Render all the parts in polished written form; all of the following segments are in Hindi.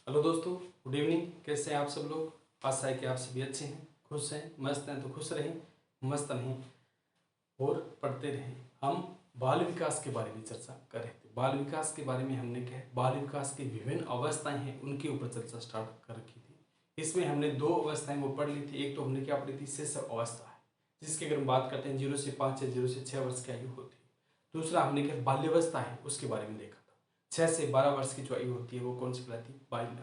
हेलो दोस्तों, गुड इवनिंग। कैसे हैं आप सब लोग? आशा है कि आप सभी अच्छे हैं, खुश हैं, मस्त हैं। तो खुश रहें, मस्त रहें और पढ़ते रहें। हम बाल विकास के बारे में चर्चा कर रहे थे। बाल विकास के बारे में हमने क्या है, बाल विकास की विभिन्न अवस्थाएं हैं उनके ऊपर चर्चा स्टार्ट कर रखी थी। इसमें हमने दो अवस्थाएं वो पढ़ ली थी। एक तो हमने क्या पढ़ी थी, शिशु अवस्था है, जिसकी अगर हम बात करते हैं 0 से 5 या 0 से 6 वर्ष की आयु होती है। दूसरा हमने क्या बाल्यावस्था है उसके बारे में देखा। 6 से 12 वर्ष की जो आयु होती है वो कौन सी कहलाती है?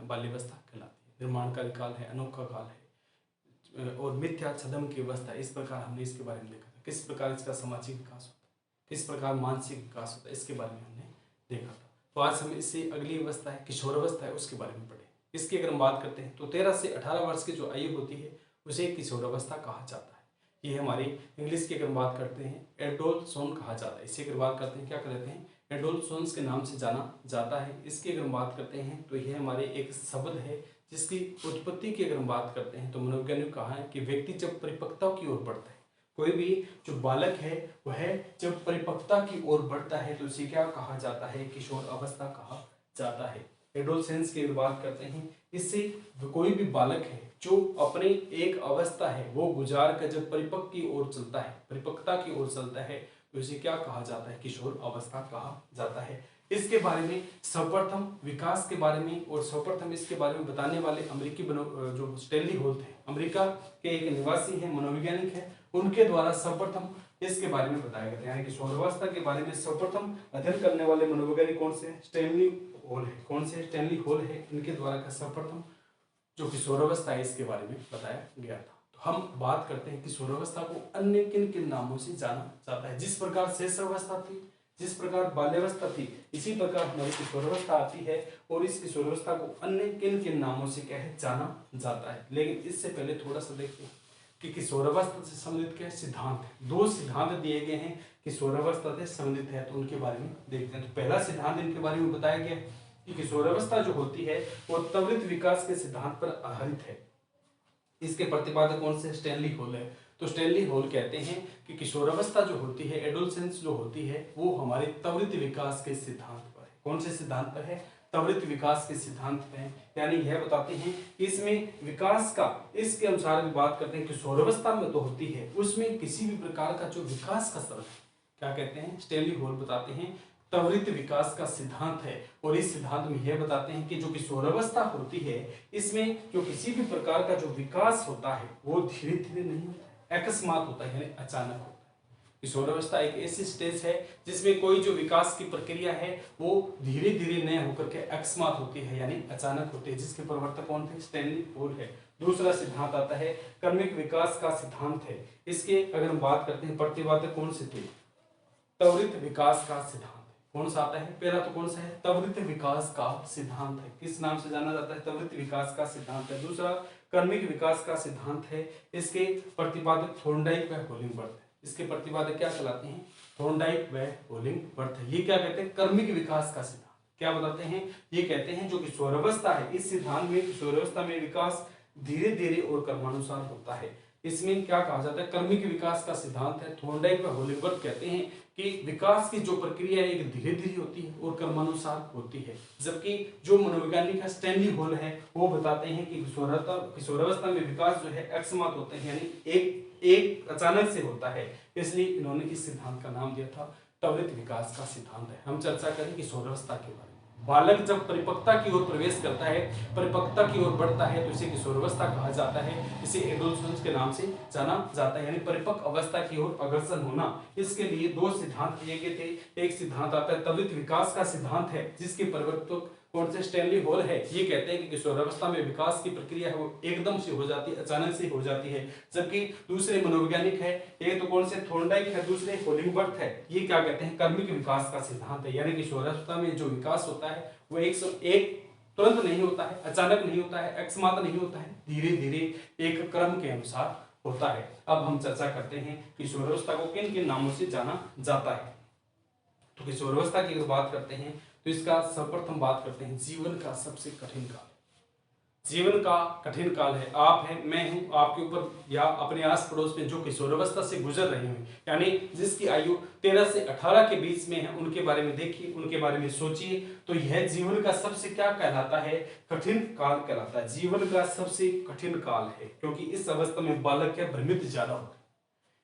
बाल्यावस्था कहलाती है। निर्माणकारी काल है, अनोखा काल है और मिथ्या छद्म की अवस्था। इस प्रकार हमने इसके बारे में देखा था, किस प्रकार इसका सामाजिक विकास होता है, किस प्रकार मानसिक विकास होता है, इसके बारे में हमने देखा था। तो आज हम इससे अगली अवस्था है किशोर अवस्था है उसके बारे में पढ़े। इसकी अगर हम बात करते हैं तो 13 से 18 वर्ष की जो आयु होती है उसे किशोर अवस्था कहा जाता है। ये हमारी इंग्लिश की अगर बात करते हैं एडोलसोन कहा जाता है। इसी अगर बात करते हैं क्या कहते हैं, एडोलसोन्स के नाम से जाना जाता है। इसकी अगर हम बात करते हैं तो यह हमारे एक शब्द है जिसकी उत्पत्ति की अगर हम बात करते हैं तो मनोवैज्ञानिक कहा है कि व्यक्ति जब परिपक्वता की ओर बढ़ता है, कोई भी जो बालक है वह जब परिपक्वता की ओर बढ़ता है तो उसे क्या कहा जाता है, किशोर अवस्था कहा जाता है। एडोलसेंस की बात करते हैं, इससे कोई भी बालक है जो अपने एक अवस्था है वो गुजार कर जब परिपक्व की ओर चलता है, परिपक्वता की ओर चलता है तो इसे क्या कहा जाता है, किशोर अवस्था कहा जाता है। इसके बारे में सर्वप्रथम विकास के बारे में और सर्वप्रथम इसके बारे में बताने वाले अमेरिकी जो स्टैनली होल थे, अमेरिका के एक निवासी है, मनोवैज्ञानिक है, उनके द्वारा सर्वप्रथम इसके बारे में बताया गया था। यानी किशोरावस्था के बारे में सर्वप्रथम अध्ययन करने वाले मनोवैज्ञानिक कौन से? स्टैनली होल है। कौन से? स्टैनली होल है। इनके द्वारा सर्वप्रथम जो किशोरावस्था है इसके बारे में बताया गया था। तो हम बात करते हैं किशोरावस्था को अन्य किन किन नामों से जाना जाता है। जिस प्रकार शिशुअवस्था थी, जिस प्रकार बाल्यावस्था थी, इसी प्रकार हमारी किशोरावस्था आती है और इस किशोरावस्था को अन्य किन किन नामों से क्या है, जाना जाता है। लेकिन इससे पहले थोड़ा सा देखते हैं कि किशोरावस्था से संबंधित क्या सिद्धांत है। दो सिद्धांत दिए गए हैं किशोरावस्था से संबंधित है, तो उनके बारे में देखते हैं। तो पहला सिद्धांत इनके बारे में बताया गया कि किशोरावस्था जो होती है वो त्वरित विकास के सिद्धांत पर आधारित है। इसके प्रतिपादक कौन से? स्टैनली होल है। तो स्टैनली होल कहते हैं कि किशोरावस्था जो होती है, एडोलसेंस जो होती है, वो हमारे त्वरित विकास के सिद्धांत पर है। कौन से सिद्धांत पर है? त्वरित विकास के सिद्धांत पे है। यानी यह बताते हैं कि इसमें विकास का, इसके अनुसार भी बात करते हैं किशोरावस्था में तो होती है, उसमें किसी भी प्रकार का जो विकास का स्तर है, क्या कहते हैं? स्टैनली होल बताते हैं त्वरित विकास का सिद्धांत है। और इस सिद्धांत में यह बताते हैं कि जो किशोरावस्था होती है इसमें जो किसी भी प्रकार का जो विकास होता है वो धीरे धीरे नहीं होता है, अकस्मात होता है, यानी अचानक होता है। किशोरावस्था एक ऐसी स्टेज है जिसमें कोई जो विकास की प्रक्रिया है वो धीरे धीरे न होकर के अकस्मात होती है, यानी अचानक होती है, जिसके प्रवर्तक कौन थे? स्टैनली होल है। दूसरा सिद्धांत आता है क्रमिक विकास का सिद्धांत है। इसके अगर हम बात करते हैं प्रतिपादक कौन से थे? त्वरित विकास का सिद्धांत। कौन सा आता है? पहला तो कौन सा है? त्वरित विकास का सिद्धांत है। किस नाम से जाना जाता है? त्वरित विकास का सिद्धांत है। दूसरा क्रमिक विकास का सिद्धांत है। इसके प्रतिपादक थॉर्नडाइक व होलिंगबर्थ है। इसके प्रतिपादक क्या कहलाते हैं? थॉर्नडाइक व होलिंगबर्थ है। ये क्या कहते हैं? क्रमिक विकास का सिद्धांत। क्या बताते हैं? ये कहते हैं जो किशोरावस्था है, इस सिद्धांत में किशोरावस्था में विकास धीरे धीरे और क्रमानुसार होता है। इसमें क्या कहा जाता है? क्रमिक विकास का सिद्धांत है। थॉर्नडाइक व होलिंगबर्थ कहते हैं कि विकास की जो प्रक्रिया है एक धीरे धीरे होती है और क्रमानुसार होती है। जबकि जो मनोवैज्ञानिक है स्टैनली होल है वो बताते हैं कि किशोरावस्था में विकास जो है अकस्मात होते हैं, यानी एक अचानक से होता है। इसलिए इन्होंने इस सिद्धांत का नाम दिया था त्वरित विकास का सिद्धांत है। हम चर्चा करें किशोरावस्था के बारे में। बालक जब परिपक्वता की ओर प्रवेश करता है, परिपक्वता की ओर बढ़ता है तो इसे किशोरावस्था कहा जाता है। इसे एडोलसेंस के नाम से जाना जाता है, यानी परिपक्व अवस्था की ओर अग्रसर होना। इसके लिए दो सिद्धांत दिए गए थे। एक सिद्धांत आता है त्वरित विकास का सिद्धांत है, जिसके प्रवर्तक कौन से? स्टैनली होल है। ये कहते हैं कि किशोरावस्था में विकास की प्रक्रिया है वो एकदम से हो जाती है, अचानक से हो जाती है। जबकि दूसरे मनोवैज्ञानिक है, एक तो कौन से? थॉर्नडाइक है, दूसरे होलिंगबर्थ है। ये क्या कहते हैं? क्रमिक विकास का सिद्धांत है। यानी किशोरावस्था में जो विकास होता है वो एक तुरंत नहीं होता है, अचानक नहीं होता है, अकस्मात नहीं होता है, धीरे धीरे एक क्रम के अनुसार होता है। अब हम चर्चा करते हैं किशोरावस्था को किन किन नामों से जाना जाता है। तो किशोरावस्था की अगर बात करते हैं तो इसका सर्वप्रथम बात करते हैं जीवन का सबसे कठिन काल। जीवन का कठिन काल है। आप हैं, मैं हूं, आपके ऊपर या अपने आस पड़ोस में जो किशोरावस्था से गुजर रहे हैं, यानी जिसकी आयु 13 से 18 के बीच में है, उनके बारे में देखिए, उनके बारे में सोचिए। तो यह जीवन का सबसे क्या कहलाता है? कठिन काल कहलाता है। जीवन का सबसे कठिन काल है, क्योंकि इस अवस्था में बालक क्या भ्रमित ज्यादा होता है।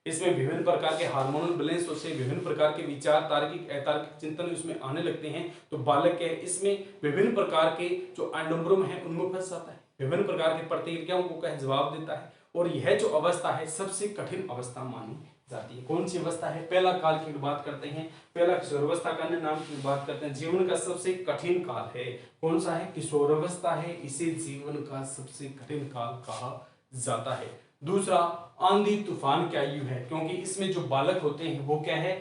इसमें विभिन्न प्रकार के हार्मोनल बैलेंस होते हैं, विभिन्न प्रकार के विचार, तार्किक अतार्किक चिंतन इसमें आने लगते हैं। तो बालक है इसमें विभिन्न प्रकार के जो अंडोम्ब्रुम है उनमें फंस जाता है, विभिन्न प्रकार की प्रतिक्रियाओं को कह जवाब देता है। और यह जो अवस्था है सबसे कठिन अवस्था मानी जाती है। कौन सी अवस्था है? पहला काल की बात करते हैं, पहला किशोरावस्था का नाम की बात करते हैं। जीवन का सबसे कठिन काल है, कौन सा है? किशोरावस्था है, इसे जीवन का सबसे कठिन काल कहा जाता है। दूसरा, आंधी तूफान की आयु है, क्योंकि इसमें जो बालक होते हैं वो क्या है?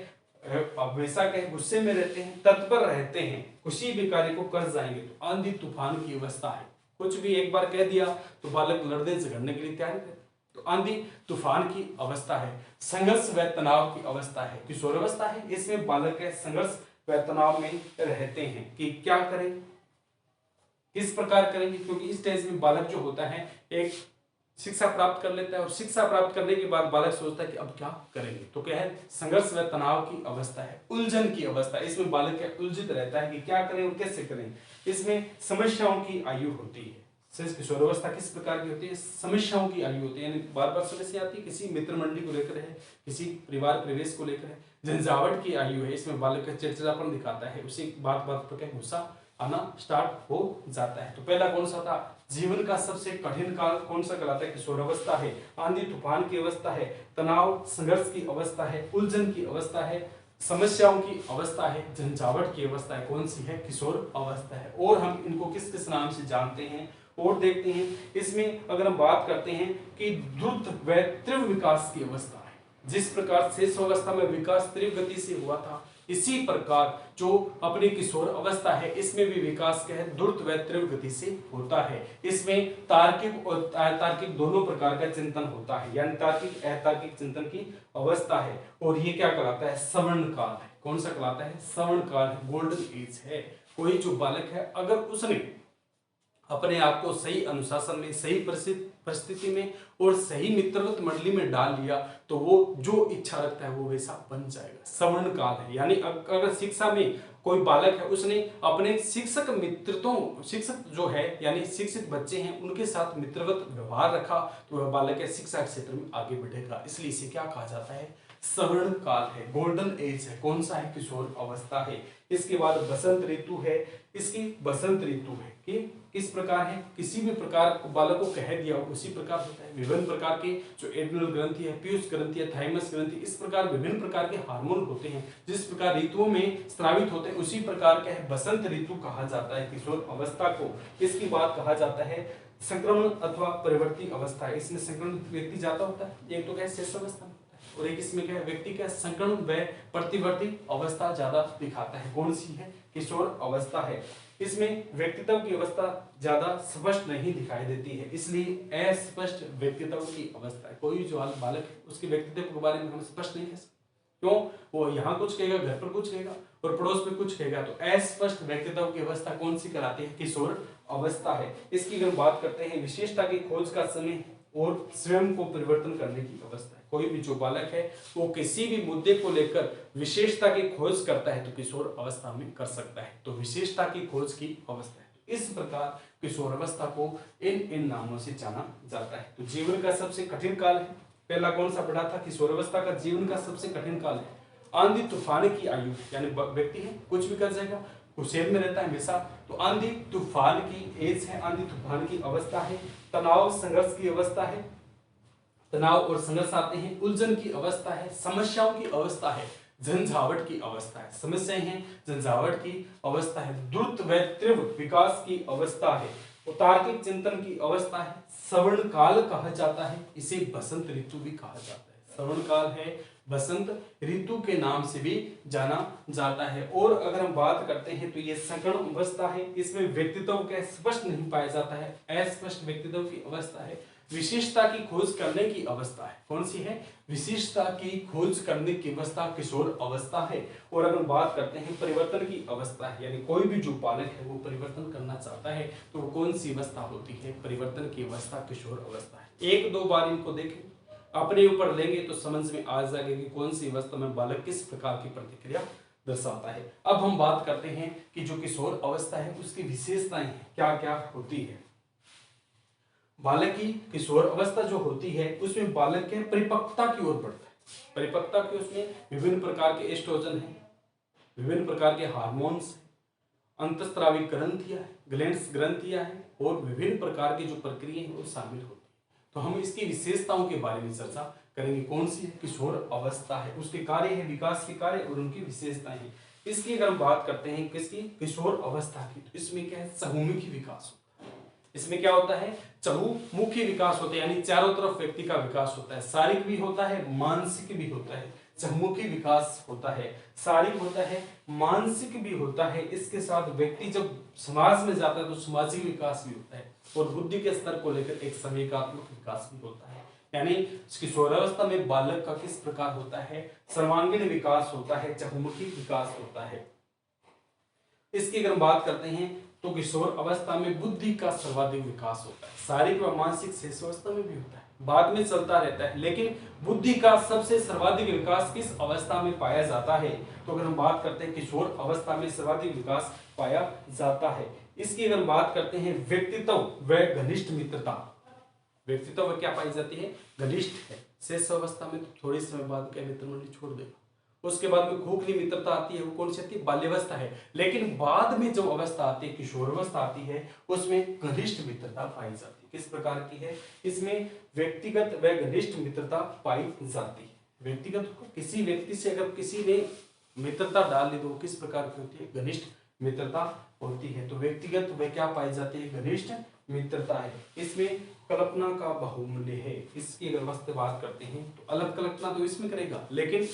हमेशा क्या है? गुस्से में रहते हैं, तत्पर रहते हैं, किसी भी कार्य को कर जाएंगे। तो आंधी तूफान की अवस्था है, कुछ भी एक बार कह दिया तो बालक लड़ने झगड़ने के लिए तैयार है। तो आंधी तूफान की अवस्था है। संघर्ष व तनाव की अवस्था है, किशोरावस्था है, इसमें बालक है संघर्ष व तनाव में रहते हैं कि क्या करें, किस प्रकार करेंगे। क्योंकि इस स्टेज में बालक जो होता है एक शिक्षा प्राप्त कर लेता है, और शिक्षा प्राप्त करने के बाद बालक सोचता है कि अब क्या करेंगे। तो क्या है? संघर्ष व तनाव की अवस्था है। उलझन की अवस्था, इसमें बालक क्या उलझित रहता है कि क्या करें और कैसे करें। इसमें समस्याओं की आयु होती है। किशोरावस्था किस प्रकार की होती है? समस्याओं की आयु होती है, यानी बार बार समस्या आती है, किसी मित्र मंडली को लेकर है, किसी परिवार प्रवेश को लेकर है। झंझावट की आयु है, इसमें बालक का चिड़चिड़ापन दिखाता है, उसी बात बात पर क्या गुस्सा आना स्टार्ट हो जाता है। तो पहला कौन सा था? जीवन का सबसे कठिन काल कौन सा कहलाता है? किशोरावस्था है। आंधी तूफान की अवस्था है, तनाव संघर्ष की अवस्था है, उलझन की अवस्था है, समस्याओं की अवस्था है, झंझावट की अवस्था है। कौन सी है? किशोर अवस्था है। और हम इनको किस किस नाम से जानते हैं और देखते हैं। इसमें अगर हम बात करते हैं कि द्रुत व तीव्र विकास की अवस्था है। जिस प्रकार शिशुअवस्था में विकास तीव्र गति से हुआ था, इसी प्रकार जो अपनी किशोर अवस्था है इसमें भी विकास क्या है? द्रुत व तीव्र गति से होता है। इसमें तार्किक और अतार्किक दोनों प्रकार का चिंतन होता है, यानी तार्किक अतार्किक चिंतन की अवस्था है। और ये क्या कहलाता है? सवर्ण काल है। कौन सा कहलाता है? सवर्ण काल, गोल्डन एज है। कोई जो बालक है अगर उसने अपने आप को सही अनुशासन में, सही परिस्थिति में और सही मित्रवत मंडली में डाल लिया तो वो जो इच्छा रखता है वो वैसा बन जाएगा। सवर्ण काल है, यानी अगर शिक्षा में कोई बालक है उसने अपने शिक्षक मित्रतों, शिक्षक जो है यानी शिक्षित बच्चे हैं उनके साथ मित्रवत व्यवहार रखा तो वह बालक है शिक्षा क्षेत्र में आगे बढ़ेगा। इसलिए इसे क्या कहा जाता है? सवर्ण काल है, गोल्डन एज है। कौन सा है? किशोर अवस्था है। इसके बाद बसंत ऋतु है। इसकी बसंत ऋतु है कि किस प्रकार है? किसी भी प्रकार बालक को कह दिया उसी प्रकार होता है। विभिन्न प्रकार के जो एड्रिनल ग्रंथि है, पीयूष ग्रंथि है, थाइमस ग्रंथि, इस प्रकार विभिन्न प्रकार के हार्मोन होते हैं। जिस प्रकार ऋतुओं में स्रावित होते हैं उसी प्रकार क्या है? बसंत ऋतु कहा जाता है किशोर अवस्था को। इसकी बात कहा जाता है संक्रमण अथवा परिवर्ती अवस्था है। इसमें संक्रमण व्यक्ति ज्यादा होता है, एक तो क्या शेष अवस्था और एक इसमें क्या है? व्यक्ति क्या संक्रमण व प्रतिवर्ती अवस्था ज्यादा दिखाता है। कौन सी है? किशोर अवस्था है। इसमें व्यक्तित्व की अवस्था ज्यादा स्पष्ट नहीं दिखाई देती है, इसलिए अस्पष्ट व्यक्तित्व की अवस्था है। कोई जो बालक है उसके व्यक्तित्व के बारे में हम स्पष्ट नहीं कह सकते। क्यों? वो यहाँ कुछ कहेगा, घर पर कुछ कहेगा और पड़ोस में कुछ कहेगा। तो अस्पष्ट व्यक्तित्व की अवस्था कौन सी कहलाती है? किशोर अवस्था है। इसकी अगर बात करते हैं विशेषता की खोज का समय और स्वयं को परिवर्तन करने की अवस्था है। कोई भी जो बालक है वो किसी भी मुद्दे को लेकर विशेषता की खोज करता है तो किशोर अवस्था में कर सकता है। तो विशेषता की खोज की अवस्था है। इस प्रकार किशोर अवस्था को इन नामों से जाना जाता है। तो जीवन का सबसे कठिन काल है। पहला कौन सा पढ़ा था? किशोर अवस्था का जीवन का सबसे कठिन काल है। आंधी तूफान की आयु, यानी व्यक्ति है कुछ भी कर जाएगा, गुस्से में रहता है हमेशा। तो आंधी तूफान की एज है, आंधी तूफान की अवस्था है। तनाव संघर्ष की अवस्था है, तनाव और संघर्ष आते हैं। उलझन की अवस्था है, समस्याओं की अवस्था है, झंझावट की अवस्था है, समस्याएं हैं, झंझावट की अवस्था है। द्रुत व तीव्र विकास की अवस्था है, तार्किक चिंतन की अवस्था है। सवर्ण काल कहा जाता है, इसे बसंत ऋतु भी कहा जाता है। सवर्ण काल है, बसंत ऋतु के नाम से भी जाना जाता है। और अगर हम बात करते हैं तो ये संकर्ण अवस्था है। इसमें व्यक्तित्व का स्पष्ट नहीं पाया जाता है, अस्पष्ट व्यक्तित्व की अवस्था है। विशेषता की खोज करने की अवस्था है। कौन सी है? विशिष्टता की खोज करने की अवस्था किशोर अवस्था है। और अगर बात करते हैं परिवर्तन की अवस्था है, यानी कोई भी जो बालक है वो परिवर्तन करना चाहता जाता है तो वो कौन सी अवस्था होती है? परिवर्तन की अवस्था किशोर अवस्था है। एक दो बार इनको देखें, अपने ऊपर लेंगे तो समझ में आ जाएगा कि कौन सी अवस्था में बालक किस प्रकार की प्रतिक्रिया दर्शाता है। अब हम बात करते हैं कि जो किशोर अवस्था है उसकी विशेषताएं क्या क्या होती है। बालक की किशोर अवस्था जो होती है उसमें बालक के परिपक्वता की ओर बढ़ता है। परिपक्वता के उसमें विभिन्न प्रकार के एस्ट्रोजन है, विभिन्न प्रकार के हार्मोन्स, अंतस्त्रावी ग्रंथियां है, ग्लैंड्स ग्रंथियां हैं और विभिन्न प्रकार की जो प्रक्रिया है वो शामिल होती है। तो हम इसकी विशेषताओं के बारे में चर्चा करेंगे। कौन सी है? किशोर अवस्था है, उसके कार्य है, विकास के कार्य और उनकी विशेषताएं हैं। इसकी अगर हम बात करते हैं किसकी? किशोर अवस्था की, तो इसमें क्या है? चहुमुखी विकास होता है। इसमें क्या होता है? चहुमुखी विकास होता है, यानी चारों तरफ व्यक्ति का विकास होता है। शारीरिक भी होता है, मानसिक भी होता है। चहुमुखी विकास होता है, शारीरिक होता है, मानसिक भी होता है। इसके साथ व्यक्ति जब समाज में जाता है तो सामाजिक विकास भी होता है और बुद्धि के स्तर को लेकर एक संवेगात्मक विकास भी होता है। यानी किशोरावस्था में बालक का किस प्रकार होता है? सर्वांगीण विकास होता है, चहुमुखी विकास होता है। इसकी अगर बात करते हैं तो किशोर अवस्था में बुद्धि का सर्वाधिक विकास होता है। शारीरिक व मानसिक शेष अवस्था में भी होता है, बाद में चलता रहता है, लेकिन बुद्धि का सबसे सर्वाधिक विकास किस अवस्था में पाया जाता है? तो अगर हम बात करते हैं किशोर अवस्था में सर्वाधिक विकास पाया जाता है। इसकी अगर बात करते हैं व्यक्तित्व व घनिष्ठ मित्रता, व्यक्तित्व क्या पाई जाती है? घनिष्ठ है। शेष अवस्था में तो थोड़ी समय बाद क्या मित्र मंडली छोड़ देगा। उसके बाद में खोखली मित्रता आती है, वो कौन सी आती है? बाल्यावस्था है। लेकिन बाद में जो अवस्था आती है, किशोरावस्था आती है, उसमें घनिष्ठ मित्रता पाई जाती है। किस प्रकार की है? इसमें व्यक्तिगत व घनिष्ठ मित्रता पाई जाती है। व्यक्तिगत किसी व्यक्ति से अगर किसी ने मित्रता डाल ली तो वो किस प्रकार की होती है? घनिष्ठ मित्रता होती है। तो व्यक्तिगत व क्या पाई जाती है? घनिष्ठ मित्रता है। इसमें कल्पना का बहुमूल्य है। इसकी अगर वस्तु बात करते हैं तो अलग कल्पना तो इसमें करेगा, लेकिन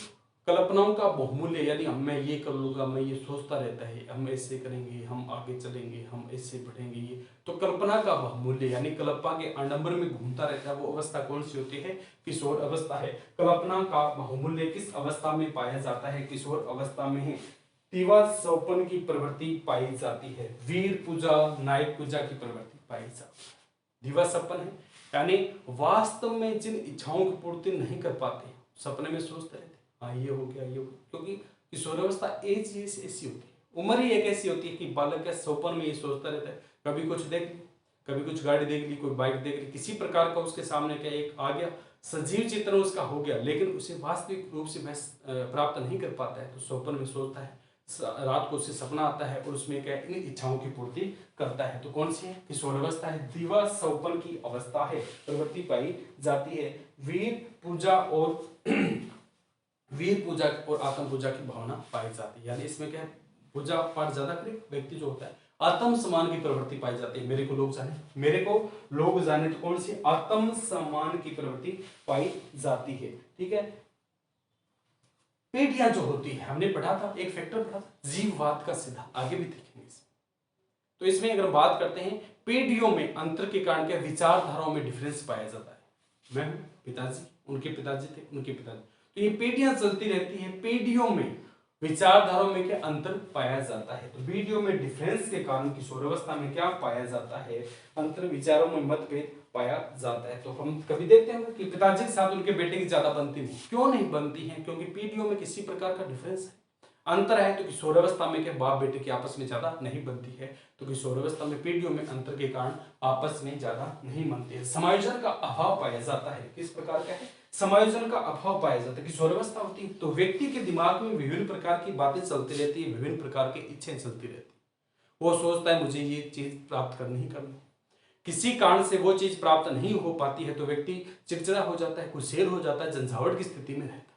कल्पनाओं का बहुमूल्य, यानी मैं ये कर लूंगा, मैं ये सोचता रहता है, हम ऐसे करेंगे, हम आगे चलेंगे, हम ऐसे बढ़ेंगे, ये तो कल्पना का बहुमूल्य, यानी कल्पना के आडंबर में घूमता रहता है, वो अवस्था कौन सी होती है? किशोर अवस्था है। कल्पना का बहुमूल्य किस अवस्था में पाया जाता है? किशोर अवस्था में है। दिवास्वप्न की प्रवृत्ति पाई जाती है। वीर पूजा, नायक पूजा की प्रवृत्ति पाई जाती है। दिवास्वप्न है यानी वास्तव में जिन इच्छाओं की पूर्ति नहीं कर पाते, सपने में सोचते रहते, हाँ ये हो गया, ये हो गया, क्योंकि किशोरावस्था एज ऐसी होती है, उम्र ही एक ऐसी होती है कि बालक के स्वप्न में ये सोचता रहता है। कभी कुछ देख ली, कभी कुछ गाड़ी देख ली, कोई बाइक देख ली, किसी प्रकार का उसके सामने क्या एक आ गया, सजीव चित्र उसका हो गया, लेकिन उसे वास्तविक रूप से प्राप्त नहीं कर पाता है, तो स्वप्न में सोचता है, रात को उसे सपना आता है और उसमें क्या इन इच्छाओं की पूर्ति करता है। तो कौन सी है? किशोरावस्था है। दिवास्वप्न की अवस्था है, प्रवृत्ति पाई जाती है। वीर पूजा और आत्म पूजा की भावना पाई जाती है। यानी इसमें क्या है? पूजा पाठ ज्यादा करे व्यक्ति जो होता है, आत्म सम्मान की प्रवृत्ति पाई जाती है। मेरे को लोग जाने, मेरे को लोग जाने, तो कौन सी? आत्म सम्मान की प्रवृत्ति पाई जाती है। ठीक है। पीढ़ियां जो होती है, हमने पढ़ा था, एक फैक्टर पढ़ा था, जीववाद का सिद्धांत, आगे भी देखेंगे इसमें। तो इसमें अगर बात करते हैं पीढ़ियों में अंतर के कारण क्या विचारधाराओं में डिफरेंस पाया जाता है। मैं पिताजी, उनके पिताजी थे, उनके पिताजी, तो ये पीढ़ियां चलती रहती हैं, पीढ़ियों में विचारधाराओं में क्या अंतर पाया जाता है। तो पीढ़ियों में डिफरेंस के कारण किशोरावस्था में क्या पाया जाता है? अंतर, विचारों में मतभेद पाया जाता है। तो हम कभी देखते हैं कि पिताजी के साथ उनके बेटे की ज्यादा बनती नहीं, क्यों नहीं बनती है? क्योंकि पीढ़ियों में किसी प्रकार का डिफरेंस है, अंतर है। तो किशोरावस्था में क्या बाप बेटे की आपस में ज्यादा नहीं बनती है। तो किशोरावस्था में पीढ़ियों में अंतर के कारण आपस में ज्यादा नहीं बनती है। समायोजन का अभाव पाया जाता है। किस प्रकार का है? समायोजन का अभाव पाया जाता है। किशोरावस्था होती है तो व्यक्ति के दिमाग में विभिन्न प्रकार की बातें चलती रहती है, विभिन्न प्रकार की इच्छाएं चलती रहती है। वो सोचता है मुझे ये चीज प्राप्त करनी ही करनी, किसी कारण से वो चीज प्राप्त नहीं हो पाती है तो व्यक्ति चिड़चिड़ा हो जाता है, गुस्सेल हो जाता है, झंझावट की स्थिति में रहता है,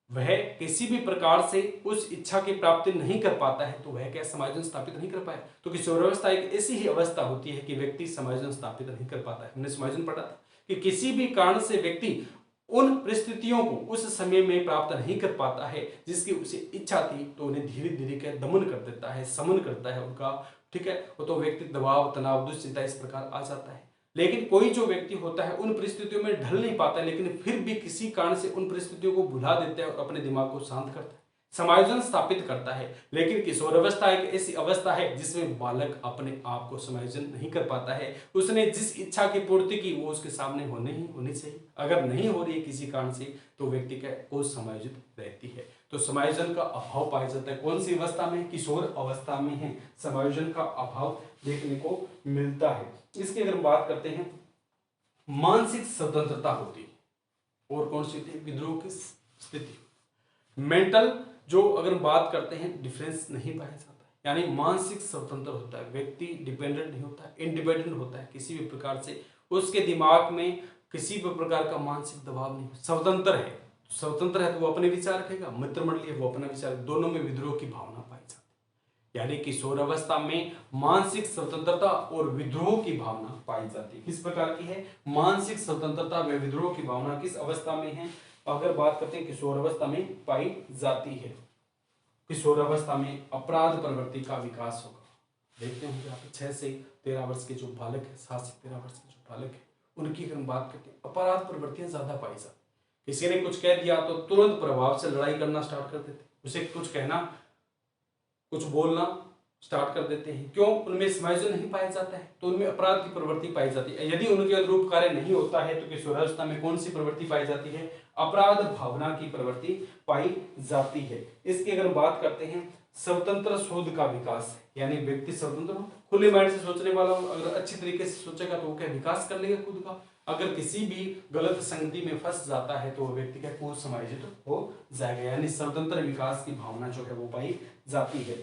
वह किसी भी प्रकार से उस इच्छा की प्राप्ति नहीं कर पाता है, तो वह क्या समायोजन स्थापित नहीं कर पाया। तो किशोरावस्था एक ऐसी ही अवस्था होती है कि व्यक्ति समायोजन स्थापित नहीं कर पाता है। हमने समायोजन पढ़ा था कि किसी भी कारण से व्यक्ति उन परिस्थितियों को उस समय में प्राप्त नहीं कर पाता है जिसकी उसे इच्छा थी, तो उन्हें धीरे धीरे क्या दमन कर देता है, समन करता है उनका। ठीक है, तो व्यक्ति दबाव, तनाव, दुश्चिंता इस प्रकार आ जाता है। लेकिन कोई जो व्यक्ति होता है उन परिस्थितियों में ढल नहीं पाता है, लेकिन फिर भी किसी कारण से उन परिस्थितियों को भुला देता है और अपने दिमाग को शांत करता है, समायोजन स्थापित करता है। लेकिन किशोरावस्था एक ऐसी अवस्था है जिसमें बालक अपने आप को समायोजन नहीं कर पाता है। उसने जिस इच्छा की पूर्ति की वो उसके सामने होनी चाहिए। अगर नहीं हो रही है किसी कारण से तो व्यक्ति का को समायोजित रहती है। तो समायोजन का अभाव पाया जाता है। कौन सी अवस्था में? किशोर अवस्था में है समायोजन का अभाव देखने को मिलता है। इसकी अगर बात करते हैं, मानसिक स्वतंत्रता होती है और कौन सी होती है? विद्रोह की स्थिति। मेंटल जो अगर बात करते हैं डिफरेंस नहीं पाया जाता है, यानी मानसिक स्वतंत्र होता है, व्यक्ति डिपेंडेंट नहीं होता, इंडिपेंडेंट होता है किसी भी प्रकार से, उसके दिमाग में किसी भी प्रकार का मानसिक दबाव नहीं, स्वतंत्र है। स्वतंत्र है तो वो अपने विचार रखेगा, मित्र मंडली है वो अपना विचार, दोनों में विद्रोह की भावना पाई जाती है। यानी किशोरावस्था में मानसिक स्वतंत्रता और विद्रोह की भावना पाई जाती है। किस प्रकार की है? मानसिक स्वतंत्रता व विद्रोह की भावना किस अवस्था में है? अगर बात करते हैं किशोरावस्था में पाई जाती है। किशोरावस्था में अपराध प्रवृत्ति का विकास होगा। देखते होंगे आप 6 से 13 वर्ष के जो बालक है, 7 से 13 वर्ष के जो बालक है, उनकी अगर हम बात करते हैं अपराध प्रवृत्तियां ज्यादा पाई जाती। किसी ने कुछ कह दिया तो तुरंत प्रभाव से लड़ाई करना स्टार्ट कर देते, उसे कुछ कहना, कुछ बोलना स्टार्ट कर देते हैं। क्यों? उनमें समायोजन नहीं पाया जाता है तो उनमें अपराध की प्रवृत्ति पाई जाती है। यदि उनके अनुरूप कार्य नहीं होता है तो किशोरावस्था में कौन सी प्रवृत्ति पाई जाती है? अपराध भावना की प्रवृत्ति पाई जाती है। इसकी अगर बात करते हैं, स्वतंत्र शोध का विकास, यानी व्यक्ति स्वतंत्र हो, खुले माइंड से सोचने वाला हो, अगर अच्छी तरीके से सोचेगा तो वो क्या विकास कर लेगा खुद का। अगर किसी भी गलत संगति में फंस जाता है तो वो व्यक्ति का को समायोजित हो जाएगा, यानी स्वतंत्र विकास की भावना जो है वो पाई जाती है।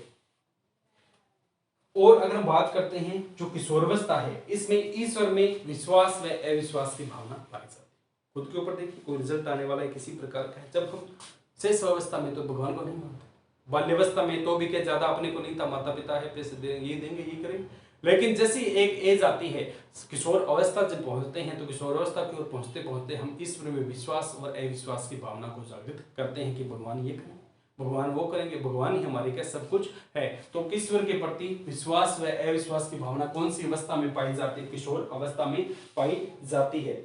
और अगर बात करते हैं जो किशोरावस्था है, इसमें ईश्वर में विश्वास व अविश्वास की भावना पाई जाती है। खुद के ऊपर देखिए कोई रिजल्ट आने वाला है किसी प्रकार का है। जब हम शेष अवस्था में तो भगवान को नहीं मानते, बाल्यावस्था में तो भी क्या ज्यादा अपने को नहीं था, माता पिता है पैसे देंगे ये करेंगे। लेकिन जैसी एक एज आती है, किशोर अवस्था जब पहुंचते हैं तो किशोर अवस्था की ओर पहुंचते पहुंचते हम ईश्वर में विश्वास और अविश्वास की भावना को जागृत करते हैं कि भगवान ये करेंगे, भगवान वो करेंगे, भगवान ही हमारे क्या सब कुछ है। तो ईश्वर के प्रति विश्वास व अविश्वास की भावना कौन सी अवस्था में पाई जाती है? किशोर अवस्था में पाई जाती है।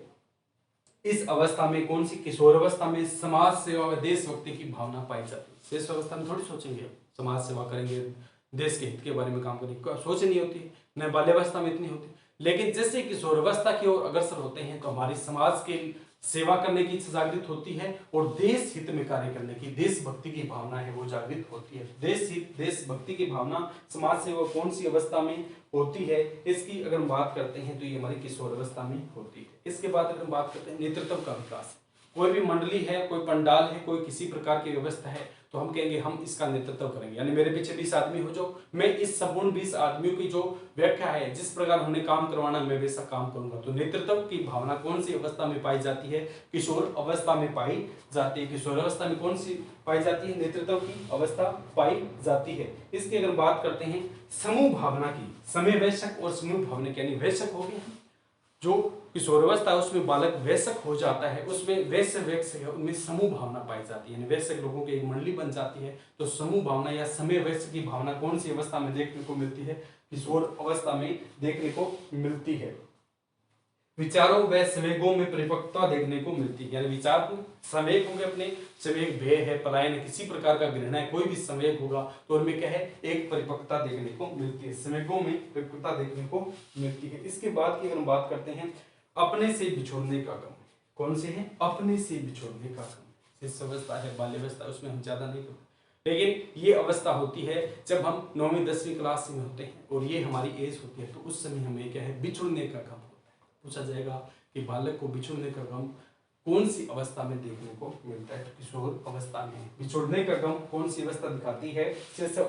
इस अवस्था में कौन सी? किशोर अवस्था में समाज सेवा व देशभक्ति की भावना पाई जाती है। शेष अवस्था में थोड़ी सोचेंगे समाज सेवा करेंगे, देश के हित के बारे में काम करेंगे, सोच नहीं होती, न बाल्यावस्था में इतनी होती। लेकिन जैसे किशोरावस्था की ओर अग्रसर होते हैं तो हमारी समाज के सेवा करने की इच्छा जागृत होती है और देश हित में कार्य करने की, देशभक्ति की भावना है वो जागृत होती है। देश हित, देशभक्ति की भावना समाज सेवा कौन सी अवस्था में होती है? इसकी अगर हम बात करते हैं तो ये हमारी किशोरावस्था में होती है। इसके बाद अगर हम बात करते हैं नेतृत्व का विकास, कोई भी मंडली है, कोई पंडाल है, कोई किसी प्रकार की व्यवस्था है तो हम कहेंगे हम इसका नेतृत्व करेंगे, यानी मेरे पीछे 20 आदमी हो जो, मैं इस संपूर्ण 20 आदमियों की जो व्याख्या है, जिस प्रकार उन्हें काम करवाना मैं वैसा काम करूंगा। तो नेतृत्व की भावना कौन सी अवस्था में पाई जाती है? किशोर अवस्था में पाई जाती है। किशोर अवस्था में कौन सी पाई जाती है? नेतृत्व की अवस्था पाई जाती है। इसकी अगर बात करते हैं समूह भावना की, समय वैश्यक और समूह भावना यानी वैश्यक हो गया जो किशोरावस्था है उसमें बालक वयस्क हो जाता है, उसमें वैश्य है, उनमें समूह भावना पाई जाती है, यानी वैश्य लोगों की एक मंडली बन जाती है। तो समूह भावना या समय वैश्य की भावना कौन सी अवस्था में देखने को मिलती है? किशोर अवस्था में देखने को मिलती है। विचारों व संवेगों में परिपक्वता देखने को मिलती है, यानी विचार को संवेग होंगे, अपने संवेग भय है, पलायन है, किसी प्रकार का ग्रहण है, कोई भी संवेग होगा तो उनमें क्या है? एक परिपक्वता देखने को मिलती है, संवेगों में परिपक्वता देखने को मिलती है। इसके बाद की अगर हम बात करते हैं अपने से बिछोड़ने का गम, कौन से है? अपने से बिछोड़ने का गम। शिशु अवस्था है, बाल्यावस्था, उसमें हम ज्यादा नहीं करते, लेकिन ये अवस्था होती है जब हम 9वीं 10वीं क्लास में होते हैं और ये हमारी एज होती है, तो उस समय हमें क्या है? बिछुड़ने का गम होता है। पूछा जाएगा कि बालक को बिछुड़ने का गम कौन सी अवस्था में देखने को मिलता है? तो किशोर अवस्था में। बिछुड़ने का गम कौन सी अवस्था दिखाती है?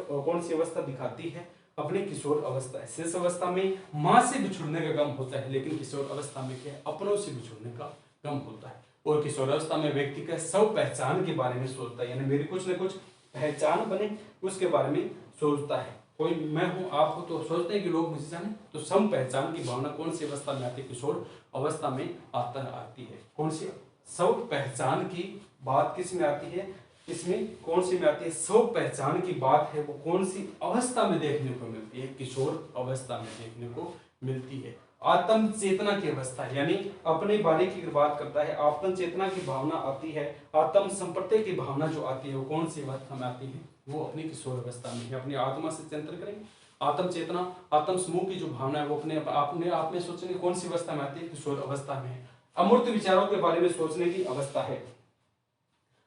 कौन सी अवस्था दिखाती है? अपने किशोर अवस्था है। शेष अवस्था में माँ से बिछुड़ने का गम होता है, लेकिन किशोर अवस्था में क्या है? अपनों से बिछुड़ने का गम होता है। और किशोर अवस्था में व्यक्ति का सब पहचान के बारे में सोचता है, यानी मेरी कुछ न कुछ पहचान बने उसके बारे में सोचता है। कोई मैं हूं, आप हो, तो सोचते हैं कि लोग मुझे जाने। तो सम पहचान की भावना कौन सी अवस्था में आती है? किशोर अवस्था में आती है। कौन सी? सब पहचान की बात किस में आती है? इसमें कौन सी में आती है? सब पहचान की बात है वो कौन सी अवस्था में देखने को मिलती है? किशोर अवस्था में देखने को मिलती है। आत्म चेतना की अवस्था, यानी अपने बारे की बात करता है, आत्म चेतना की भावना आती है, आत्म संपर्क की भावना जो आती है वो कौन सी अवस्था में आती है, वो अपनी किशोर अवस्था में है। अपनी आत्मा से चिंतन करेंगे, आत्म चेतना, आत्म समूह की जो भावना है वो अपने आप में सोचने कौन सी अवस्था में आती है, किशोर अवस्था में है। अमूर्त विचारों के बारे में सोचने की अवस्था है।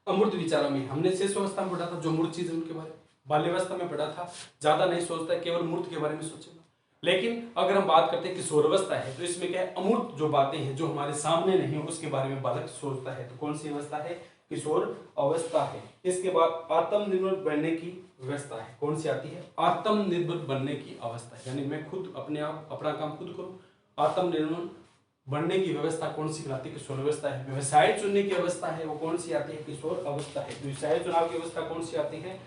अमूर्त विचारों में हमने शेष अवस्था में पढ़ा था, जो मूर्त चीज है उनके बारे में बाल्यावस्था में पढ़ा था, ज्यादा नहीं सोचता है, केवल मूर्त के बारे में सोचेगा। लेकिन अगर हम बात करते हैं किशोर अवस्था है, तो इसमें क्या है, अमूर्त जो बातें हैं जो हमारे सामने नहीं है उसके बारे में बालक सोचता है। तो कौन सी अवस्था है, किशोर अवस्था है। इसके बाद आत्मनिर्भर बनने की व्यवस्था है, कौन सी आती है, आत्मनिर्भर बनने की अवस्था, यानी मैं खुद अपने आप अपना काम खुद करूं। आत्मनिर्भर बनने की व्यवस्था कौन सी कहलाती है, किशोर अवस्था है। व्यवसाय चुनने की अवस्था है, वो कौन सी आती है, किशोर अवस्था है। व्यवसाय चुनाव की अवस्था कौन सी आती है,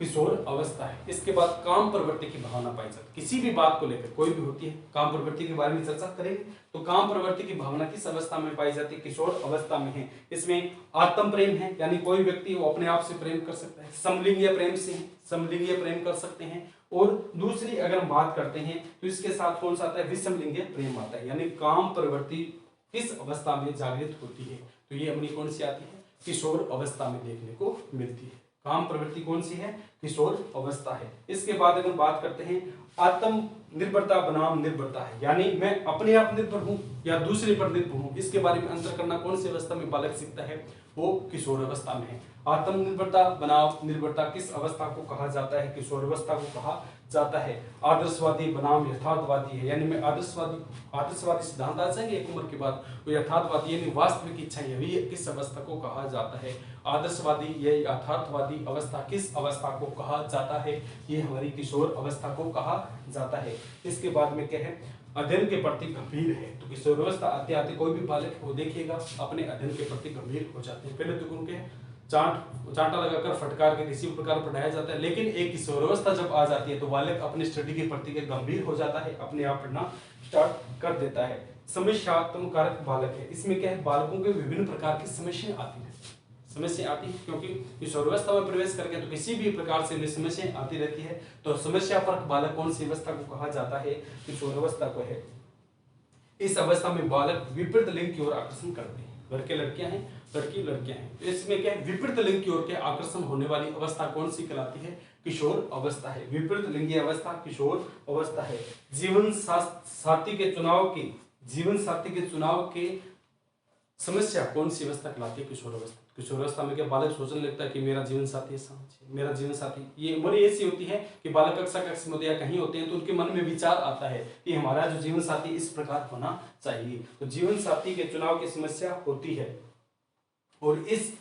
किशोर अवस्था है। इसके बाद काम प्रवृत्ति की भावना पाई जाती है, किसी भी बात को लेकर कोई भी होती है, काम प्रवृत्ति के बारे में चर्चा करेंगे। तो काम प्रवृत्ति की भावना किस अवस्था में पाई जाती है, किशोर अवस्था में है। इसमें आत्म प्रेम है, यानी कोई व्यक्ति वो अपने आप से प्रेम कर सकता है, समलिंगीय प्रेम से समलिंगीय प्रेम कर सकते हैं। और दूसरी अगर हम बात करते हैं तो इसके साथ कौन सा आता है, विषमलिंगीय प्रेम आता है, यानी काम प्रवृत्ति किस अवस्था में जागृत होती है। तो ये अपनी कौन सी आती है, किशोर अवस्था में देखने को मिलती है। काम प्रवृत्ति कौन सी है, किशोर अवस्था है। इसके बाद अगर बात करते हैं आत्म निर्भरता बनाम निर्भरता है, यानी मैं अपने आप निर्भर हूं या दूसरे पर निर्भर हूं, इसके बारे में अंतर करना कौन सी अवस्था में बालक सीखता है, वो किशोर अवस्था में है। आत्मनिर्भरता बनाम निर्भरता किस अवस्था को कहा जाता है, किशोर अवस्था को कहा जाता है। आदर्शवादी बनाम यथार्थवादी है, यानी मैं आदर्शवादी सिद्धांत आ जाएंगे एक उम्र के बाद, वो यथार्थवादी यानी वास्तविक इच्छा, यही किस अवस्था को कहा जाता है। आदर्शवादी या यथार्थवादी अवस्था किस अवस्था को कहा जाता है, ये हमारी किशोर अवस्था को कहा जाता है। इसके बाद में क्या है, अध्ययन के प्रति गंभीर है। तो किशोर अवस्था आते आते कोई भी बालक वो देखिएगा अपने अध्ययन के प्रति गंभीर हो जाते हैं। पहले तो उनके चांटा लगाकर फटकार के किसी प्रकार पढ़ाया जाता है, लेकिन एक किशोर अवस्था जब आ जाती है तो बालक अपनी स्टडी के प्रति गंभीर हो जाता है, अपने आप पढ़ना स्टार्ट कर देता है। समस्यात्मक कारक बालक है, इसमें क्या है, बालकों के विभिन्न प्रकार की समस्याएं आती है, समस्या आती है क्योंकि किशोर अवस्था में प्रवेश करके तो किसी भी प्रकार से समस्याएं आती रहती है। तो समस्या पर बालक कौन सी अवस्था को कहा जाता है, किशोर अवस्था को है। इस अवस्था में बालक विपरीत लिंग की ओर आकर्षण करते हैं, लड़के लड़कियां हैं, लड़की लड़कियां हैं। तो इसमें क्या है, विपरीत लिंग की ओर के आकर्षण होने वाली अवस्था कौन सी कहलाती है, किशोर अवस्था है। विपरीत लिंगीय अवस्था किशोर अवस्था है। जीवन साथी के चुनाव के समस्या कौन सी अवस्था कहलाती है, किशोर अवस्था। किशोर अवस्था में क्या बालक सोचने लगता है कि मेरा जीवन साथी ऐसा चाहिए, मेरा जीवन साथी, ये उम्र ऐसी होती है कि बालक कक्षा में या कहीं होते हैं तो उनके मन में विचार आता है कि हमारा जो जीवन साथी इस प्रकार होना चाहिए। तो जीवन साथी के चुनाव की समस्या होती है। और इस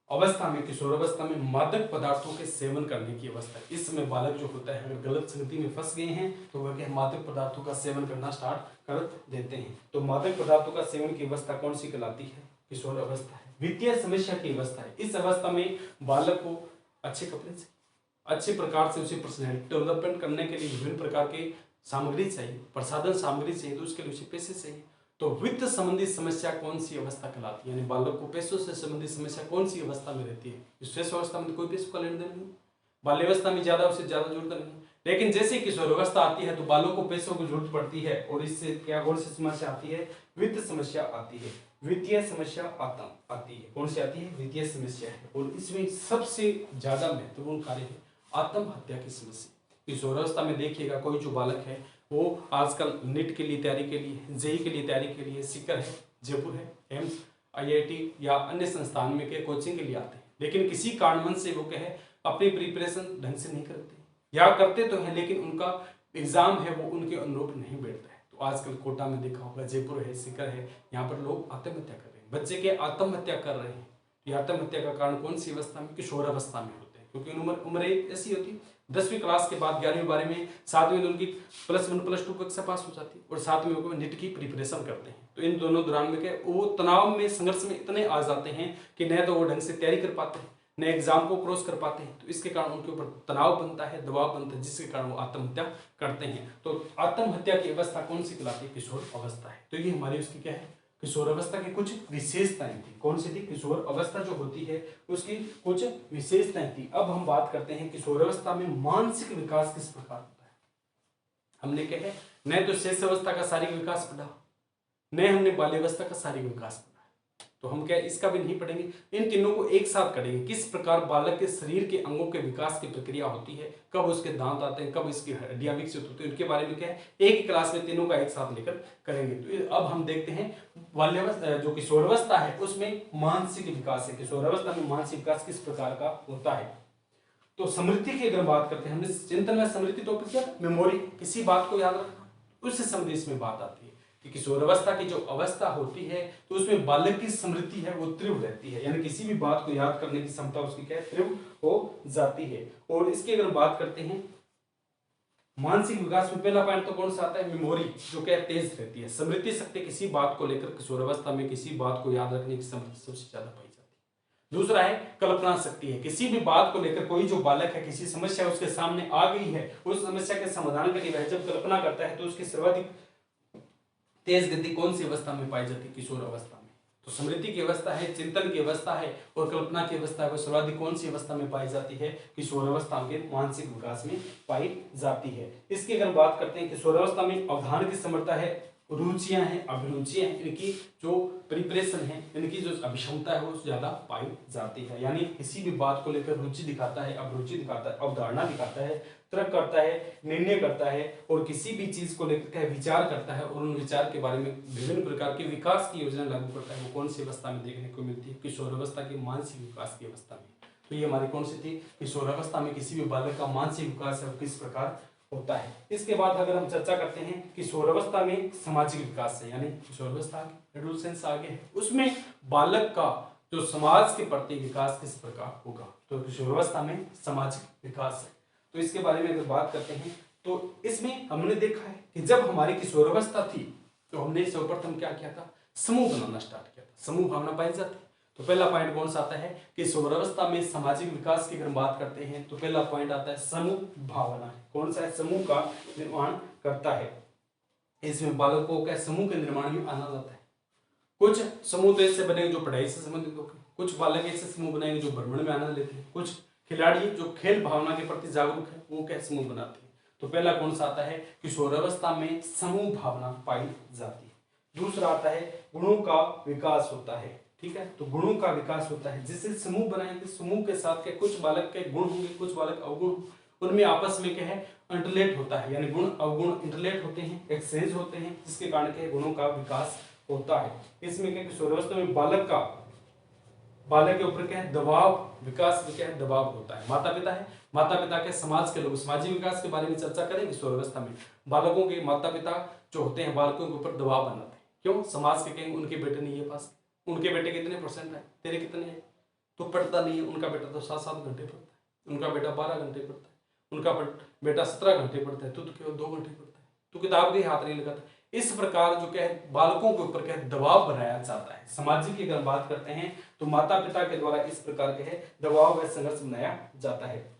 अवस्था में, किशोर अवस्था में मादक पदार्थों के सेवन करने की अवस्था है। इस समय बालक जो होता है अगर गलत संगति में फंस गए हैं तो वह क्या मादक पदार्थों का सेवन करना स्टार्ट कर देते हैं। तो मादक पदार्थों का सेवन की अवस्था कौन सी कहलाती है, किशोर अवस्था है। वित्तीय समस्या की अवस्था है, इस अवस्था में बालक को अच्छे कपड़े चाहिए, अच्छे प्रकार से उसे पर्सनैलिटी डेवलपमेंट करने के लिए विभिन्न प्रकार के सामग्री चाहिए, प्रसाधन सामग्री चाहिए, तो उसके लिए उसे पैसे चाहिए। तो वित्त संबंधी समस्या कौन सी अवस्था कहलाती है, यानी बालक को पैसों से संबंधित समस्या कौन सी अवस्था में रहती है। विशेष अवस्था में तो कोई पैसों का लेन देन नहीं, बाल्यावस्था में ज्यादा उससे ज्यादा जरूरत नहीं, लेकिन जैसे किशोर अवस्था आती है तो बालों को पैसों की जरूरत पड़ती है। और इससे क्या कौन सी समस्या आती है, वित्त समस्या आती है, वित्तीय समस्या आती है। कौन सी आती है, वित्तीय समस्या है। और इसमें सबसे ज्यादा महत्वपूर्ण कार्य है आत्महत्या की समस्या। किशोर अवस्था में देखिएगा कोई जो बालक है वो आजकल नीट के लिए तैयारी के लिए, जेई के लिए तैयारी के लिए सीकर है, जयपुर है, एम्स, IIT या अन्य संस्थान में के कोचिंग के लिए आते हैं, लेकिन किसी कारणवश से वो कहे अपनी प्रिपरेशन ढंग से नहीं करते, या करते तो है लेकिन उनका एग्जाम है वो उनके अनुरूप नहीं बैठता है। तो आजकल कोटा में देखा होगा, जयपुर है, सीकर है, यहाँ पर लोग आत्महत्या कर रहे हैं, बच्चे के आत्महत्या कर रहे हैं। ये आत्महत्या का कारण कौन सी अवस्था में, किशोर अवस्था में होते हैं, क्योंकि उम्र ऐसी होती है 10वीं क्लास के बाद 11वीं 12वीं 7वीं में उनकी +1 +2 कक्षा पास हो जाती है और 7वीं वो नीट की प्रिपरेशन करते हैं। तो इन दोनों दौरान में क्या वो तनाव में, संघर्ष में इतने आ जाते हैं कि न तो वो ढंग से तैयारी कर पाते हैं, न एग्जाम को क्रॉस कर पाते हैं। तो इसके कारण उनके ऊपर तनाव बनता है, दबाव बनता है, जिसके कारण वो आत्महत्या करते हैं। तो आत्महत्या की अवस्था कौन सी कहलाती है, किशोर अवस्था है। तो ये हमारी उसकी क्या है, किशोर अवस्था की कुछ विशेषताएं थी। कौन सी थी, किशोर अवस्था जो होती है उसकी कुछ विशेषताएं थी। अब हम बात करते हैं किशोर अवस्था में मानसिक विकास किस प्रकार होता है। हमने क्या है, न तो शेष अवस्था का शारीरिक विकास पढ़ा, न हमने बाल्यावस्था का शारीरिक विकास पढ़ा, तो हम क्या इसका भी नहीं पढ़ेंगे। इन तीनों को एक साथ करेंगे, किस प्रकार बालक के शरीर के अंगों के विकास की प्रक्रिया होती है, कब उसके दांत आते हैं, कब इसकी हड्डियां विकसित होती है, उनके बारे में क्या है एक ही क्लास में तीनों का एक साथ लेकर करेंगे। तो अब हम देखते हैं बाल्यावस्था जो किशोरावस्था है उसमें मानसिक विकास है, किशोरावस्था में मानसिक विकास किस प्रकार का होता है। तो स्मृति की अगर बात करते हैं, हमने चिंतन में स्मृति टॉपिक किया, मेमोरी, किसी बात को याद रखना, उससे संबंधित इसमें बात आती है कि किशोरावस्था की जो अवस्था होती है तो उसमें बालक की स्मृति है वो तीव्र रहती है, यानी किसी भी बात को याद करने की क्षमता उसकी क्या है, तीव्र हो जाती है। और इसकी अगर बात करते हैं मानसिक विकास में, पहला पॉइंट तो कौन सा आता है, मेमोरी, जो क्या तेज रहती है। स्मृति शक्ति किसी बात को लेकर किशोरावस्था में किसी बात को याद रखने की समर्थ सबसे ज्यादा पाई जाती है। दूसरा है कल्पना शक्ति है, किसी भी बात को लेकर कोई जो बालक है किसी समस्या उसके सामने आ गई है, उस समस्या के समाधान के लिए वह जब कल्पना करता है तो उसकी सर्वाधिक तेज गति कौन सी अवस्था में पाई जाती है, किशोर अवस्था में। तो स्मृति की अवस्था है, चिंतन की अवस्था है और कल्पना की अवस्था है, वो सर्वाधिक कौन सी अवस्था में पाई जाती है, किशोर अवस्था के मानसिक विकास में पाई जाती है। इसकी अगर बात करते हैं किशोर अवस्था में अवधान की समर्था है, रुचियां हैं, अभिरुचियां हैं, इनकी जो प्रिपरेशन है, इनकी जो अभिक्षमता है वो ज्यादा पाई जाती है, यानी किसी भी बात को लेकर रुचि दिखाता है, अभिरुचि दिखाता है, अवधारणा दिखाता है, तर्क करता है, निर्णय करता है और किसी भी चीज को लेकर विचार करता है और उन विचार के बारे में विभिन्न प्रकार के विकास की योजना लागू करता है, वो कौन सी अवस्था में देखने को मिलती है, किशोरावस्था की मानसिक विकास की अवस्था में। तो ये हमारी कौन सी थी, किशोरावस्था में किसी भी बालक का मानसिक विकास है किस प्रकार होता है। इसके बाद अगर हम चर्चा करते हैं किशोरावस्था में सामाजिक विकास है, यानी किशोरावस्था एडोलसेंस आगे है, उसमें बालक का जो समाज के प्रति विकास किस प्रकार होगा, तो किशोरावस्था में सामाजिक विकास है। तो इसके बारे में अगर बात करते हैं तो इसमें हमने देखा है कि जब हमारी किशोरावस्था थी तो हमने सर्वप्रथम क्या किया था, समूह बनाना स्टार्ट किया था, समूह भावना पाई जाती है। तो पहला पॉइंट कौन सा आता है, किशोरावस्था में सामाजिक विकास की अगर बात करते हैं तो पहला पॉइंट आता है समूह भावना, कौन सा है, समूह का निर्माण करता है। इसमें बालक को क्या समूह के निर्माण में आना जाता है। कुछ समूह तो ऐसे बनेंगे जो पढ़ाई से संबंधित होकर, कुछ बालक ऐसे समूह बनाएंगे जो भ्रमण में आनंद लेते हैं, कुछ खिलाड़ी जो खेल भावना के प्रति जागरूक है वो क्या समूह बनाते हैं। तो पहला कौन सा आता है, किशोरावस्था में समूह भावना पाई जाती है। दूसरा आता है गुणों का विकास होता है, ठीक है, तो गुणों का विकास होता है, जिससे समूह बनाएंगे, समूह के साथ के कुछ बालक के गुण होंगे, कुछ बालक अवगुण, उनमें आपस में क्या है इंटरलेट होता है, यानी गुण अवगुण इंटरलेट होते हैं, एक्सचेंज होते हैं, जिसके कारण के गुणों का विकास होता है। इसमें क्या किशोरावस्था में बालक के ऊपर क्या है दबाव, विकास में क्या है दबाव होता है। माता पिता है, माता पिता के समाज के लोग, सामाजिक विकास के बारे में चर्चा करें किशोरावस्था में। बालकों के माता पिता जो होते हैं बालकों के ऊपर दबाव बनाते हैं, क्यों, समाज के कहेंगे उनके बेटे नहीं है पास, उनके बेटे कितने परसेंट है, तेरे कितने हैं, तो पढ़ता नहीं है, उनका बेटा तो 7-7 घंटे पढ़ता है, उनका बेटा 12 घंटे पढ़ता है, उनका बेटा 17 घंटे पढ़ता है, तू तो केवल 2 घंटे पढ़ता है, तू किताब के हाथ नहीं लगाता। इस प्रकार जो क्या है बालकों के ऊपर क्या है दबाव बनाया जाता है। सामाजिक की अगर बात करते हैं तो माता पिता के द्वारा इस प्रकार के है दबाव व संघर्ष बनाया जाता है।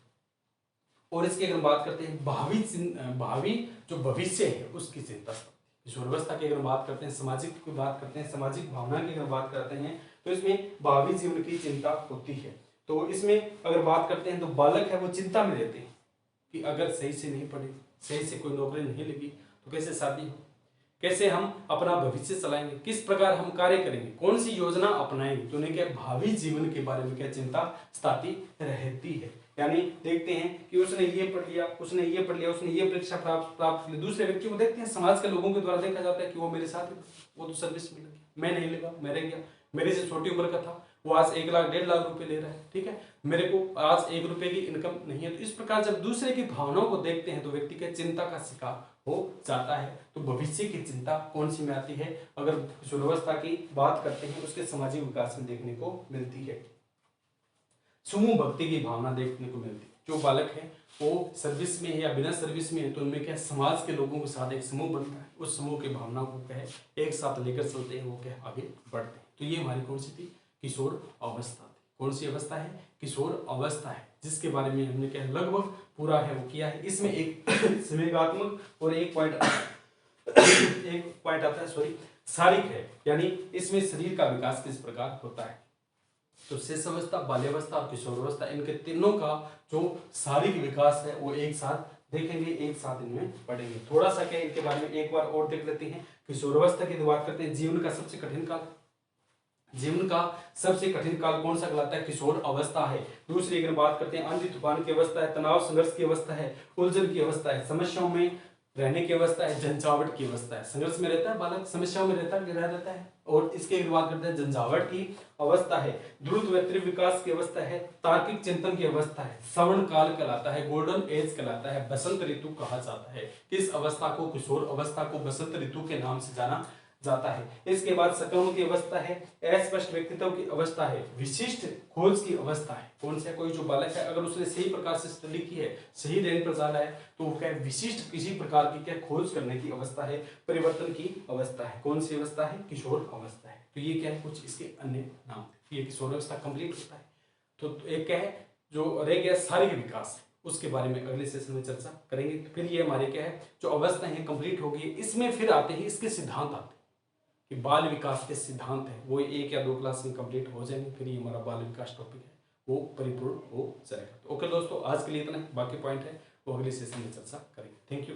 और इसकी अगर बात करते हैं भावी जो भविष्य है उसकी चिंता, किशोरावस्था की अगर बात करते हैं, सामाजिक की बात करते हैं, सामाजिक भावना की अगर बात करते हैं तो इसमें भावी जीवन की चिंता होती है। तो इसमें अगर बात करते हैं तो बालक है वो चिंता में रहते हैं कि अगर सही से नहीं पढ़े, सही से कोई नौकरी नहीं लगी तो कैसे शादी हो, कैसे हम अपना भविष्य चलाएंगे, किस प्रकार हम कार्य करेंगे, कौन सी योजना अपनाएंगे, तो उन्हें क्या भावी जीवन के बारे में क्या चिंता सताती रहती है। यानी देखते हैं कि उसने ये पढ़ लिया, उसने ये पढ़ लिया, उसने ये परीक्षा प्राप्त कर ली, दूसरे व्यक्ति को देखते हैं, समाज के लोगों के द्वारा देखा जाता है कि वो मेरे साथ, वो तो सर्विस में लगा, मैं नहीं लगा, मैं रह गया, मेरे से छोटी उम्र का था, वो आज 1 लाख 1.5 लाख रुपए ले रहा है, ठीक है, मेरे को आज 1 रुपए की इनकम नहीं है। तो इस प्रकार जब दूसरे की भावनाओं को देखते हैं तो व्यक्ति के चिंता का शिकार हो जाता है। तो भविष्य की चिंता कौन सी में आती है, अगर किशोरावस्था की बात करते हैं उसके सामाजिक विकास में देखने को मिलती है। समूह भक्ति की भावना देखने को मिलती है, जो बालक है वो सर्विस में है या बिना सर्विस में है तो उनमें क्या समाज के लोगों के साथ एक समूह बनता है, उस समूह की भावना को क्या है एक साथ लेकर चलते हैं, वो क्या आगे बढ़ते हैं। तो ये हमारी कौन सी थी, किशोर अवस्था थी। कौन सी अवस्था है, किशोर अवस्था है, जिसके बारे में हमने क्या लगभग पूरा है वो किया है। इसमें एक संवेगात्मक और एक पॉइंट आता है शारीरिक है, यानी इसमें शरीर का विकास किस प्रकार होता है। तो शेष अवस्था, बाल्यावस्था और किशोरावस्था, इनके तीनों का जो शारीरिक विकास है वो एक साथ देखेंगे, एक साथ इनमें पढ़ेंगे। थोड़ा सा क्या इनके बारे में एक बार और देख लेते हैं। किशोरावस्था की बात करते हैं। जीवन का सबसे कठिन काल, जीवन का सबसे कठिन काल कौन सा कहलाता है? किशोर अवस्था है। दूसरी अगर बात करते हैं, आंधी तूफान की अवस्था है, तनाव संघर्ष की अवस्था है, उलझन की अवस्था है, समस्याओं में रहने की अवस्था है, झंझावट की अवस्था है। संघर्ष में रहता है बालक, समस्याओं में रहता है। और इसके अगर बात करते हैं, झंझावट की अवस्था है, द्रुत व्यक्तित्व विकास की अवस्था है, तार्किक चिंतन की अवस्था है, श्रवण काल कहलाता है, गोल्डन एज कहलाता है, बसंत ऋतु कहा जाता है। किस अवस्था को? किशोर अवस्था को बसंत ऋतु के नाम से जाना जाता है। इसके बाद सकर्म की अवस्था है, अस्पष्ट व्यक्तित्व की अवस्था है, विशिष्ट खोज की अवस्था है। कौन सा? कोई जो बालक है अगर उसने सही प्रकार से स्टडी की है, सही रैंक पर जा रहा है, तो वो क्या है? विशिष्ट किसी प्रकार की क्या खोज करने की अवस्था है, परिवर्तन की अवस्था है। कौन सी अवस्था है? किशोर अवस्था है। तो ये क्या है? कुछ इसके अन्य नाम। ये किशोर अवस्था कंप्लीट होता है। तो एक क्या है जो रह गया? शारीरिक विकास, उसके बारे में अगले सेशन में चर्चा करेंगे। फिर ये हमारे क्या है जो अवस्था है कंप्लीट होगी। इसमें फिर आते हैं इसके सिद्धांत आते हैं कि बाल विकास के सिद्धांत है, वो 1 या 2 क्लास में कंप्लीट हो जाएंगे। फिर ये हमारा बाल विकास टॉपिक है वो परिपूर्ण हो जाएगा। तो ओके दोस्तों, आज के लिए इतना ही। बाकी पॉइंट है वो अगले सेशन में चर्चा करेंगे। Thank you.